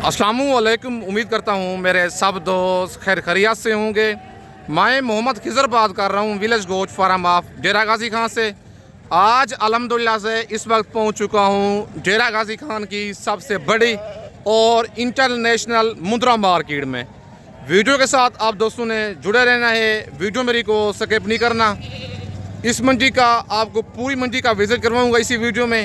अस्सलामुअलैकुम। उम्मीद करता हूँ मेरे सब दोस्त खैर खैरियत से होंगे। मैं मोहम्मद खिज़र बात कर रहा हूँ विलेज गोट फार्म ऑफ डेरा गाजी खान से। आज अल्हम्दुलिल्लाह से इस वक्त पहुँच चुका हूँ डेरा गाजी खान की सबसे बड़ी और इंटरनेशनल मुंद्रा मार्केट में। वीडियो के साथ आप दोस्तों ने जुड़े रहना है, वीडियो मेरी को स्किप नहीं करना। इस मंडी का आपको पूरी मंडी का विज़िट करवाऊँगा इसी वीडियो में।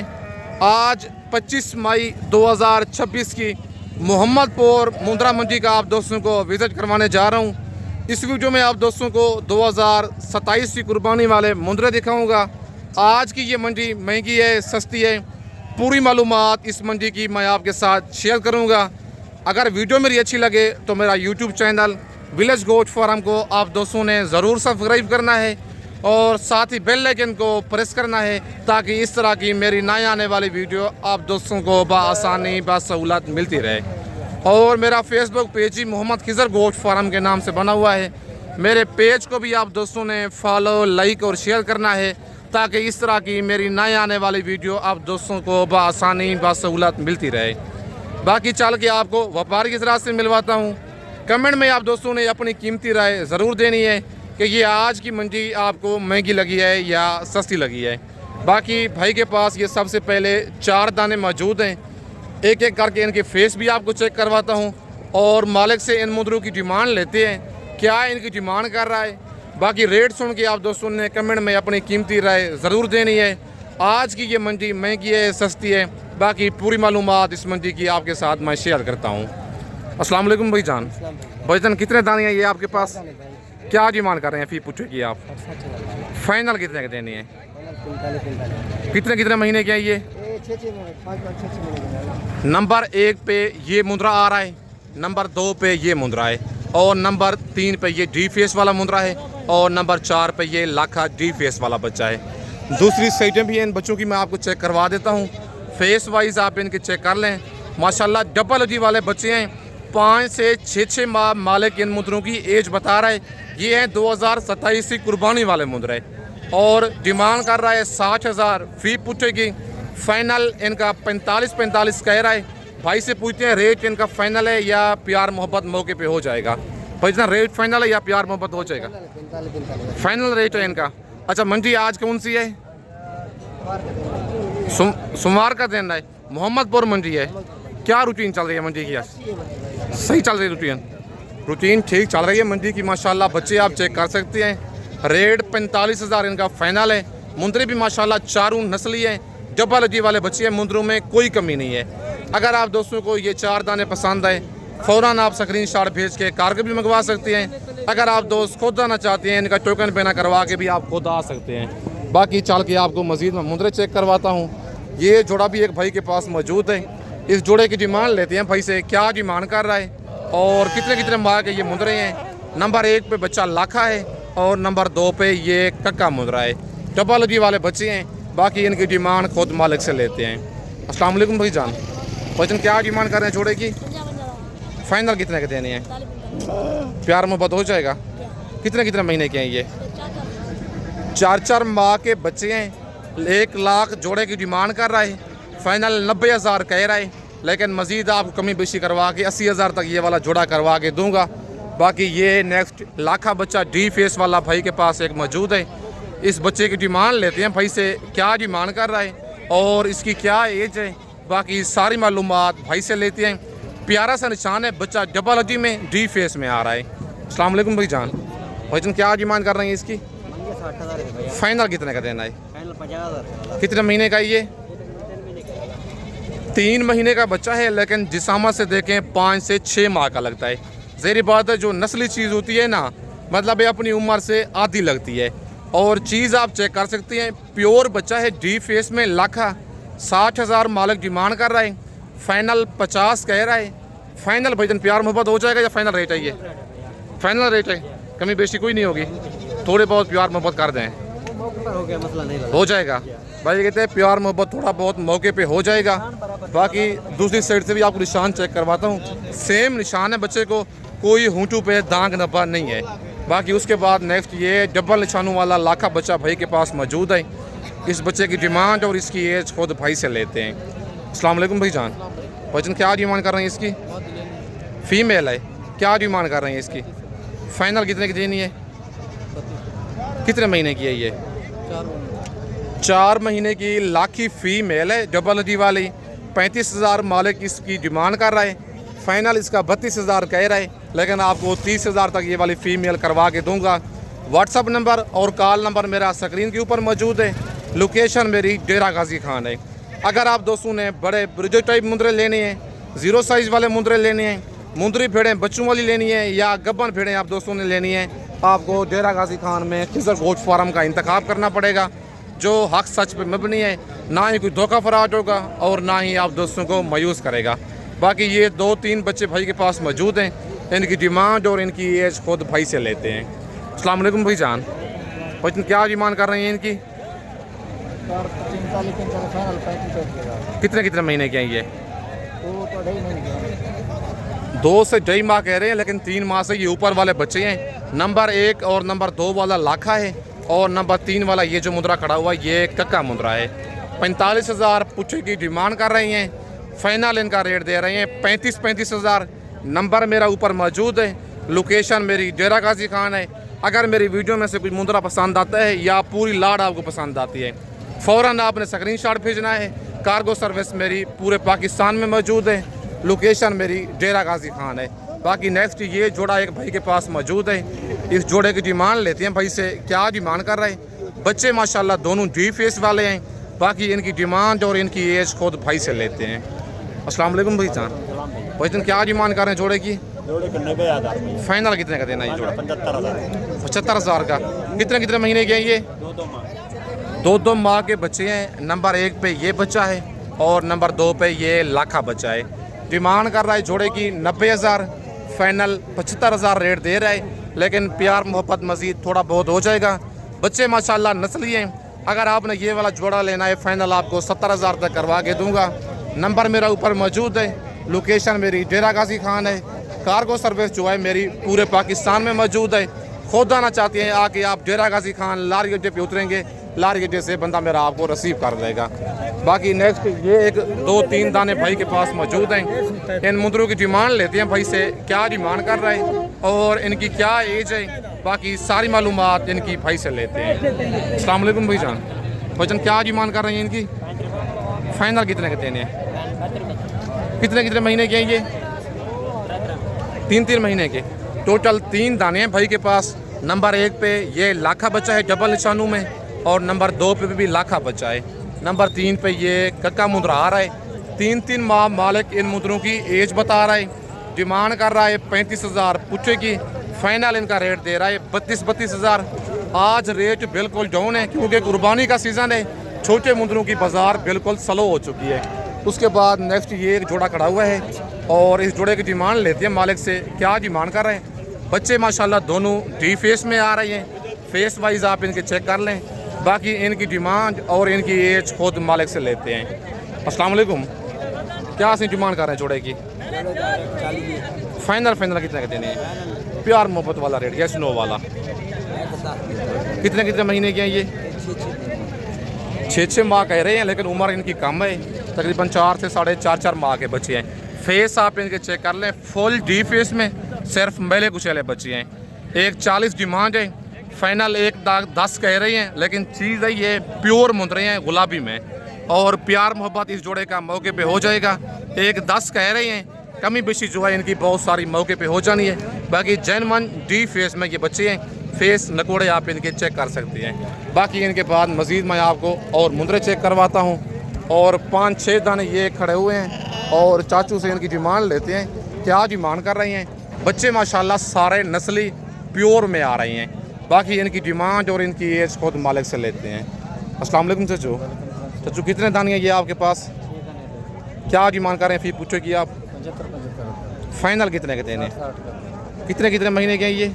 आज 25 मई 2026 की मोहम्मदपुर मुंद्रा मंडी का आप दोस्तों को विज़िट करवाने जा रहा हूं। इस वीडियो में आप दोस्तों को 2027 की कुर्बानी वाले मुंद्रे दिखाऊंगा। आज की ये मंडी महंगी है, सस्ती है, पूरी मालूमात इस मंडी की मैं आपके साथ शेयर करूंगा। अगर वीडियो मेरी अच्छी लगे तो मेरा YouTube channel village goat farm को आप दोस्तों ने ज़रूर सब्सक्राइब करना है और साथ ही बेल आइकन को प्रेस करना है ताकि इस तरह की मेरी नई आने वाली वीडियो आप दोस्तों को बआसानी बासहूलत मिलती रहे। और मेरा फेसबुक पेज ही मोहम्मद खिज़र गोट फार्म के नाम से बना हुआ है। मेरे पेज को भी आप दोस्तों ने फॉलो, लाइक और शेयर करना है ताकि इस तरह की मेरी नई आने वाली वीडियो आप दोस्तों को बआसानी बासहूलत मिलती रहे। बाकी चल के आपको व्यापारी की तरह से मिलवाता हूँ। कमेंट में आप दोस्तों ने अपनी कीमती राय ज़रूर देनी है कि ये आज की मंडी आपको महंगी लगी है या सस्ती लगी है। बाकी भाई के पास ये सबसे पहले 4 दाने मौजूद हैं। एक एक करके इनके फेस भी आपको चेक करवाता हूँ और मालिक से इन मुंद्रों की डिमांड लेते हैं, क्या इनकी डिमांड कर रहा है। बाकी रेट सुन के आप दोस्तों ने कमेंट में अपनी कीमती राय ज़रूर देनी है। आज की ये मंडी महंगी है, सस्ती है, बाकी पूरी मालूमात इस मंडी की आपके साथ मैं शेयर करता हूँ। अस्सलाम वालेकुम भाईजान। भाईजान कितने दाने हैं ये आपके पास? क्या डिमांड कर रहे हैं फी पूछे की आप? फाइनल कितने के देनी है? कितने कितने महीने के हैं ये? नंबर 1 पे ये मुंद्रा आ रहा है, नंबर 2 पे ये मुंद्रा है और नंबर 3 पे ये डी फेस वाला मुंद्रा है और नंबर 4 पे ये लाखा डी फेस वाला बच्चा है। दूसरी साइडें भी हैं इन बच्चों की, मैं आपको चेक करवा देता हूँ। फेस वाइज आप इनके चेक कर लें। माशाल्लाह डबल जी वाले बच्चे हैं। 5 से 6 माह मालिक इन मुंद्रों की एज बता रहा है। ये हैं 2027 की कुर्बानी वाले मुंद्रे और डिमांड कर रहा है 60,000 फी पुट्ठे की। फाइनल इनका 45 कह रहा है। भाई से पूछते हैं रेट इनका फाइनल है या प्यार मोहब्बत मौके पे हो जाएगा? भाई इतना रेट फाइनल है या प्यार मोहब्बत हो जाएगा? फाइनल रेट है इनका। अच्छा, मंडी आज कौन सी है? सोमवार का दिन है। मोहम्मदपुर मंडी है। क्या रूटीन चल रही है मंडी की आज? सही चल रही है रूटीन ठीक चल रही है मंडी की। माशाल्लाह बच्चे आप चेक कर सकते हैं। रेट 45,000 इनका फाइनल है। मुंद्रे भी माशाल्लाह चारों नस्ली हैं, डबल जी वाले बच्चे हैं, मुंद्रों में कोई कमी नहीं है। अगर आप दोस्तों को ये 4 दाने पसंद आए फ़ौरन आप स्क्रीनशॉट भेज के कारगर भी मंगवा सकते हैं। अगर आप दोस्त खुद आना चाहते हैं इनका टोकन पेना करवा के भी आप खुद आ सकते हैं। बाकी चल के आपको मज़ीद मुंद्रे चेक करवाता हूँ। ये जोड़ा भी एक भाई के पास मौजूद है। इस जोड़े की डिमांड लेते हैं भाई से, क्या डिमांड कर रहा है और कितने कितने माह के ये मुंद्रे हैं। नंबर 1 पे बच्चा लाखा है और नंबर 2 पे ये कक्का मुंद्रा है। डबल जी वाले बच्चे हैं। बाकी इनकी डिमांड खुद मालिक से लेते हैं। अस्सलाम वालेकुम भाईजान। भाईजान क्या डिमांड कर रहे हैं जोड़े की? फाइनल कितने के देने हैं? प्यार मोहब्बत हो जाएगा? कितने कितने महीने के हैं ये? 4 माह के बच्चे हैं। 1 लाख जोड़े की डिमांड कर रहा है। फाइनल 90,000 कह रहा है, लेकिन मज़ीद आप कमी बेशी करवा के 80,000 तक ये वाला जोड़ा करवा के दूंगा। बाकी ये नेक्स्ट लाखा बच्चा डी फेस वाला भाई के पास एक मौजूद है। इस बच्चे की डिमांड लेते हैं भाई से, क्या डिमांड कर रहा है और इसकी क्या एज है। बाकी सारी मालूमात भाई से लेते हैं। प्यारा सा निशान है, बच्चा डबल अजी में डी फेस में आ रहा है। अस्सलाम वालेकुम भाईजान। भाईजान क्या डिमांड कर रहे हैं इसकी? फाइनल कितने का देना है? 50,000। कितने महीने का ये? 3 महीने का बच्चा है, लेकिन जिसामा से देखें 5 से 6 माह का लगता है। ज़ेरी बात है, जो नस्ली चीज़ होती है ना, मतलब ये अपनी उम्र से आधी लगती है। और चीज़ आप चेक कर सकते हैं, प्योर बच्चा है, डी फेस में लाखा। 60,000 मालिक डिमांड कर रहा है। फाइनल 50 कह रहा है। फाइनल भाईजान प्यार मोहब्बत हो जाएगा या फाइनल रेट है ये? फाइनल रेट है, कमी बेशी कोई नहीं होगी। थोड़े बहुत प्यार मोहब्बत कर दें हो जाएगा। भाई कहते हैं प्यार मोहब्बत थोड़ा बहुत मौके पे हो जाएगा। बाकी दूसरी साइड से भी आपको निशान चेक करवाता हूँ। सेम निशान है बच्चे को, कोई होंठों पे दाग नब्बा नहीं है। बाकी उसके बाद नेक्स्ट ये डबल निशानों वाला लाखा बच्चा भाई के पास मौजूद है। इस बच्चे की डिमांड और इसकी एज खुद भाई से लेते हैं। अस्सलाम वालेकुम भाईजान। भाईजान क्या डिमांड कर रहे हैं इसकी? फीमेल है। क्या डिमांड कर रहे हैं इसकी? फाइनल कितने की देनी है? कितने महीने की है ये? 4 महीने की लाखी फीमेल है, डबल डी वाली। 35,000 मालिक इसकी डिमांड कर रहा है। फाइनल इसका 32,000 कह रहा है, लेकिन आपको 30,000 तक ये वाली फ़ीमेल करवा के दूंगा। व्हाट्सअप नंबर और कॉल नंबर मेरा स्क्रीन के ऊपर मौजूद है। लोकेशन मेरी डेरा गाजी खान है। अगर आप दोस्तों ने बड़े ब्रिजेट टाइप मुंदरे लेने हैं, 0 साइज़ वाले मुंदरे लेने हैं, मुंदरी भेड़ें बच्चों वाली लेनी है, या गब्बन भेड़ें आप दोस्तों ने लेनी है, आपको डेरा गाजी खान में खिजर गोश्त फार्म का इंतखाब करना पड़ेगा, जो हक सच पे मबनी है। ना ही कोई धोखा फराज होगा और ना ही आप दोस्तों को मायूस करेगा। बाकी ये 2-3 बच्चे भाई के पास मौजूद हैं। इनकी डिमांड और इनकी एज खुद भाई से लेते हैं। अस्सलाम वालेकुम भाई जान, भाई क्या डिमांड कर रहे हैं इनकी? कितने कितने महीने के हैं ये? 2 से 2.5 माह कह रहे हैं, लेकिन 3 माह से ये ऊपर वाले बच्चे हैं। नंबर 1 और नंबर 2 वाला लाखा है, और नंबर 3 वाला ये जो मुद्रा खड़ा हुआ है ये कक्का मुद्रा है। 45,000 पुछे की डिमांड कर रही हैं। फाइनल इनका रेट दे रहे हैं 35,000। नंबर मेरा ऊपर मौजूद है। लोकेशन मेरी डेरा गाजी खान है। अगर मेरी वीडियो में से कोई मुद्रा पसंद आता है या पूरी लाड़ आपको पसंद आती है, फ़ौरन आपने स्क्रीनशॉट भेजना है। कार्गो सर्विस मेरी पूरे पाकिस्तान में मौजूद है। लोकेशन मेरी डेरा गाजी खान है। बाकी नेक्स्ट ये जोड़ा एक भाई के पास मौजूद है। इस जोड़े की डिमांड लेते हैं भाई से। क्या डिमांड कर रहे हैं? बच्चे माशाल्लाह दोनों डी फेस वाले हैं। बाकी इनकी डिमांड और इनकी एज खुद भाई से लेते हैं। अस्सलाम वालेकुम भाई जान, भाई जान क्या डिमांड कर रहे हैं जोड़े की? फाइनल कितने का देना है जोड़ा? 75,000 का। कितने कितने महीने के हैं ये? 2 माह के बच्चे हैं। नंबर 1 पे ये बच्चा है और नंबर 2 पे ये लाखा बच्चा है। डिमांड कर रहा है जोड़े की 90,000। फाइनल 75,000 रेट दे रहा है, लेकिन प्यार मोहब्बत मज़ीद थोड़ा बहुत हो जाएगा। बच्चे माशाल्लाह नस्ली हैं। अगर आपने ये वाला जोड़ा लेना है, फाइनल आपको 70,000 तक करवा के दूंगा। नंबर मेरा ऊपर मौजूद है। लोकेशन मेरी डेरा गाजी खान है। कार्गो सर्विस जो है मेरी पूरे पाकिस्तान में मौजूद है। खुद आना चाहते हैं आके आप डेरा गाजी खान लारी अड्डे पे उतरेंगे, लारी अड्डे से बंदा मेरा आपको रिसीव कर देगा। बाकी नेक्स्ट ये 1-2-3 दाने भाई के पास मौजूद हैं। इन मुंदरों की डिमांड लेते हैं भाई से। क्या डिमांड कर रहे हैं और इनकी क्या एज है, बाकी सारी मालूमात इनकी भाई से लेते हैं। अस्सलाम वालेकुम भाई जान, भाई जान क्या डिमांड कर रहे हैं इनकी? फाइनल कितने के देने हैं? कितने कितने महीने के हैं ये? 3-3 महीने के। टोटल 3 दाने हैं भाई के पास। नंबर 1 पे ये लाखा बच्चा है डबल निशानों में, और नंबर 2 पे भी लाखा बच्चा है। नंबर 3 पे ये कक्का मुद्रा आ रहा है। 3-3 माह मालिक इन मुद्रों की एज बता रहा है। डिमांड कर रहा है 35,000 पुछे की। फाइनल इनका रेट दे रहा है 32,000। आज रेट बिल्कुल डाउन है क्योंकि कुर्बानी का सीज़न है। छोटे मुंदरों की बाज़ार बिल्कुल स्लो हो चुकी है। उसके बाद नेक्स्ट ये एक जोड़ा खड़ा हुआ है, और इस जोड़े की डिमांड लेते हैं मालिक से। क्या डिमांड कर रहे हैं? बच्चे माशाल्लाह दोनों डी फेस में आ रहे हैं। फेस वाइज आप इनके चेक कर लें। बाकी इनकी डिमांड और इनकी एज खुद मालिक से लेते हैं। अस्सलाम वालेकुम, क्या सी डिमांड कर रहे हैं जोड़े की? फाइनल कितने का देने हैं? प्यार मोहब्बत वाला रेट, यस नो वाला। कितने कितने महीने के हैं ये? 6-6 माह कह रहे हैं, लेकिन उम्र इनकी कम है। तकरीबन 4 से 4.5 माह के बच्चे हैं। फेस आप इनके चेक कर लें, फुल डी फेस में सिर्फ मेले कुचेले बच्चे हैं। 1.40 डिमांड है। फाइनल 1.10 कह रही हैं, लेकिन चीज़ है ये प्योर मुंदरे हैं गुलाबी में, और प्यार मोहब्बत इस जोड़े का मौके पे हो जाएगा। 1.10 कह रही हैं। कमी बेशी जो है इनकी बहुत सारी मौके पे हो जानी है। बाकी जेन्युइन डी फेस में ये बच्चे हैं। फेस नकोड़े आप इनके चेक कर सकते हैं। बाकी इनके बाद मज़ीद मैं आपको और मुंदरे चेक करवाता हूँ। और 5-6 दाने ये खड़े हुए हैं, और चाचू से इनकी डिमांड लेते हैं। क्या डिमांड कर रही हैं? बच्चे माशाल्लाह सारे नस्ली प्योर में आ रहे हैं। बाकी इनकी डिमांड और इनकी एज खुद मालिक से लेते हैं। अस्सलाम वालेकुम चाचू, कितने दाने हैं ये आपके पास? क्या डिमांड कर रहे हैं? फी पूछो कि आप 75 फाइनल कितने के देने? कितने कितने महीने के हैं ये?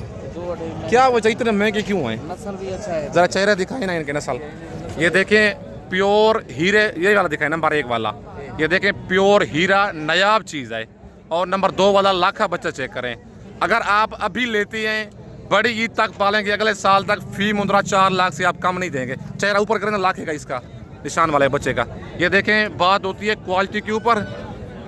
क्या वजह इतने महंगे क्यों हैं? नस्ल भी अच्छा है। ज़रा चेहरा दिखाए ना इनके नस्ल। ये देखें प्योर हीरे, ये वाला दिखाए नंबर 1 वाला। ये देखें प्योर हीरा नायाब चीज़ है। और नंबर 2 वाला लाखा बच्चा चेक करें। अगर आप अभी लेती हैं, बड़ी ईद तक पालेंगे, अगले साल तक फी मुंदरा 4 लाख से आप कम नहीं देंगे। चेहरा ऊपर करें ना लाखे का इसका निशान वाले बच्चे का। ये देखें बात होती है क्वालिटी के ऊपर,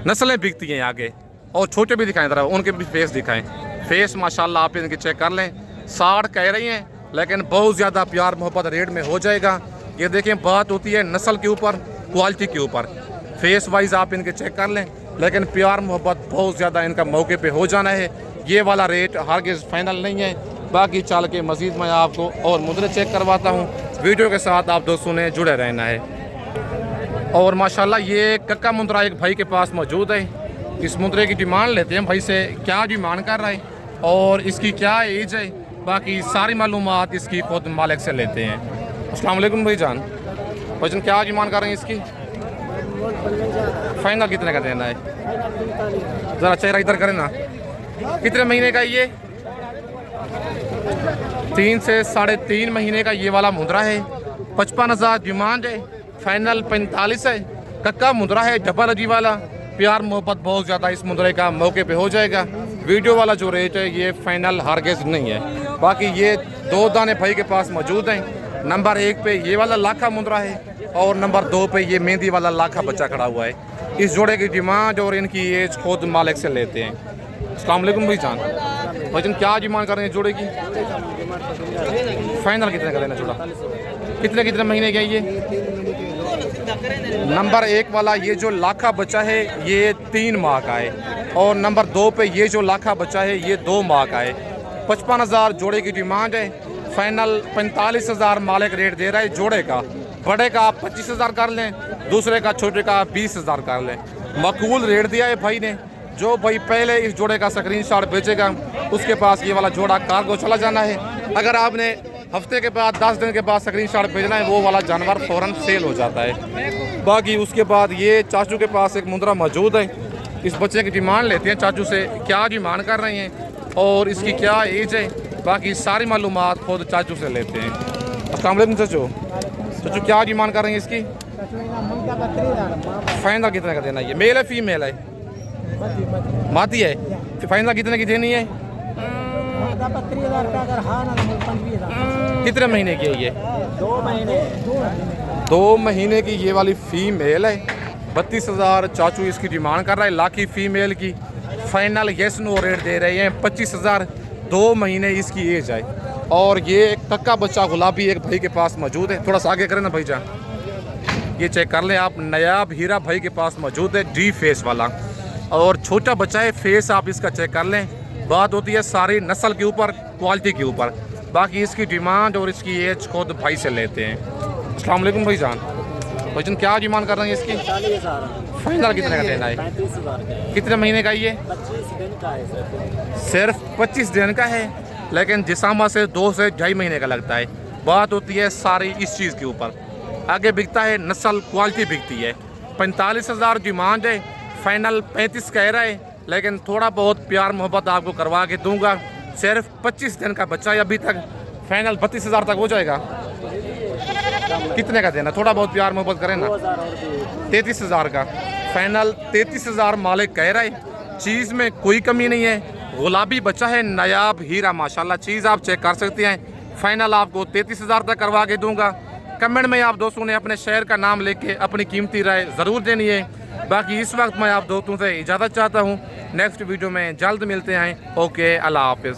नस्लें बिकती हैं आगे। और छोटे भी दिखाएं ज़रा, उनके भी फेस दिखाएं। फेस माशाल्लाह आप इनके चेक कर लें। 60 कह रही हैं लेकिन बहुत ज़्यादा प्यार मोहब्बत रेट में हो जाएगा। ये देखें, बात होती है नस्ल के ऊपर, क्वालिटी के ऊपर। फेस वाइज आप इनके चेक कर लें, लेकिन प्यार मोहब्बत बहुत ज़्यादा इनका मौके पे हो जाना है। ये वाला रेट हरगिज़ फाइनल नहीं है। बाकी चल के मज़ीद मैं आपको और मुद्रे चेक करवाता हूँ। वीडियो के साथ आप दोस्तों ने जुड़े रहना है। और माशाल्लाह ये कक्का मुंद्रा एक भाई के पास मौजूद है। इस मुंद्रे की डिमांड लेते हैं भाई से, क्या डिमांड कर रहा है और इसकी क्या एज है, बाकी सारी मालूमात इसकी खुद मालिक से लेते हैं। अस्सलाम वालेकुम भाईजान, भाईजान क्या डिमांड कर रहे हैं इसकी? फाइनल कितने का देना है? ज़रा चेहरा इधर करें ना। कितने महीने का ये? 3 से 3.5 महीने का ये वाला मुंद्रा है। 55,000 डिमांड है, फाइनल 45 है। कक्का मुंद्रा है, डबल अजी वाला। प्यार मोहब्बत बहुत ज़्यादा इस मुंद्रे का मौके पे हो जाएगा। वीडियो वाला जो रेट है ये फाइनल हरगिज़ नहीं है। बाकी ये 2 दाने भाई के पास मौजूद हैं। नंबर 1 पे ये वाला लाखा मुंद्रा है और नंबर 2 पे ये मेहंदी वाला लाखा बच्चा खड़ा हुआ है। इस जोड़े की डिमांड और इनकी एज खुद मालिक से लेते हैं। अस्सलाम वालेकुम भाईजान, भाईजान क्या डिमांड कर रहे हैं जोड़े की? फाइनल कितने का लेना जोड़ा? कितने महीने का ये? नंबर 1 वाला ये जो लाखा बच्चा है ये 3 माह का है और नंबर 2 पे ये जो लाखा बच्चा है ये 2 माह का है। 55,000 जोड़े की डिमांड है। फाइनल 45,000 मालिक रेट दे रहा है जोड़े का। बड़े का आप 25,000 कर लें, दूसरे का छोटे का 20,000 कर लें। मकबूल रेट दिया है भाई ने। जो भाई पहले इस जोड़े का स्क्रीनशॉट भेजेगा उसके पास ये वाला जोड़ा कार्गो चला जाना है। अगर आपने हफ्ते के बाद 10 दिन के बाद स्क्रीनशॉट भेजना है वो वाला जानवर फ़ौरन सेल हो जाता है। बाकी उसके बाद ये चाचू के पास एक मुंद्रा मौजूद है। इस बच्चे की डिमांड लेते हैं चाचू से, क्या डिमांड कर रहे हैं और इसकी क्या एज है। बाकी सारी मालूमात खुद चाचू से लेते हैं। अस्सलाम वालेकुम चाचू, चाचू क्या डिमांड कर रहे हैं इसकी? फाइनल कितने का देना है? ये मेल है फीमेल है? माती है। फाइनल कितने की देनी है? कितने महीने की है ये? 2 महीने की ये वाली फीमेल है। 32,000 चाचू इसकी डिमांड कर रहा है, लाखी फीमेल की। फाइनल येस नो रेट दे रहे हैं 25,000। 2 महीने इसकी एज है और ये एक कक्का बच्चा गुलाबी एक भाई के पास मौजूद है। थोड़ा सा आगे करें ना भाईजान, ये चेक कर लें आप। नयाब हीरा भाई के पास मौजूद है, डी फेस वाला और छोटा बच्चा है। फेस आप इसका चेक कर लें। बात होती है सारी नस्ल के ऊपर, क्वालिटी के ऊपर। बाकी इसकी डिमांड और इसकी एज खुद भाई से लेते हैं। अस्सलाम वालेकुम भाईजान, भाईजान क्या डिमांड कर रहे हैं इसकी? फाइनल कितने का देना है? कितने महीने का ये? 25 दिन का है। सिर्फ 25 दिन का है, लेकिन जिसामा से 2 से 2.5 महीने का लगता है। बात होती है सारी इस चीज़ के ऊपर। आगे बिकता है नस्ल, क्वालिटी बिकती है। 45,000 डिमांड है, फाइनल 35 कह रहा है, लेकिन थोड़ा बहुत प्यार मोहब्बत आपको करवा के दूंगा। सिर्फ 25 दिन का बच्चा है अभी तक। फाइनल 32,000 तक हो जाएगा। कितने का देना? थोड़ा बहुत प्यार मोहब्बत करें ना। 33,000 का फाइनल 33,000 मालिक कह रहा है। चीज़ में कोई कमी नहीं है। गुलाबी बच्चा है, नायाब हीरा माशाल्लाह। चीज़ आप चेक कर सकते हैं। फाइनल आपको 33,000 तक करवा के दूंगा। कमेंट में आप दोस्तों ने अपने शहर का नाम लेके अपनी कीमती राय ज़रूर देनी है। बाकी इस वक्त मैं आप दोस्तों से इजाज़त चाहता हूँ। नेक्स्ट वीडियो में जल्द मिलते हैं। ओके, अल्लाह हाफिज़।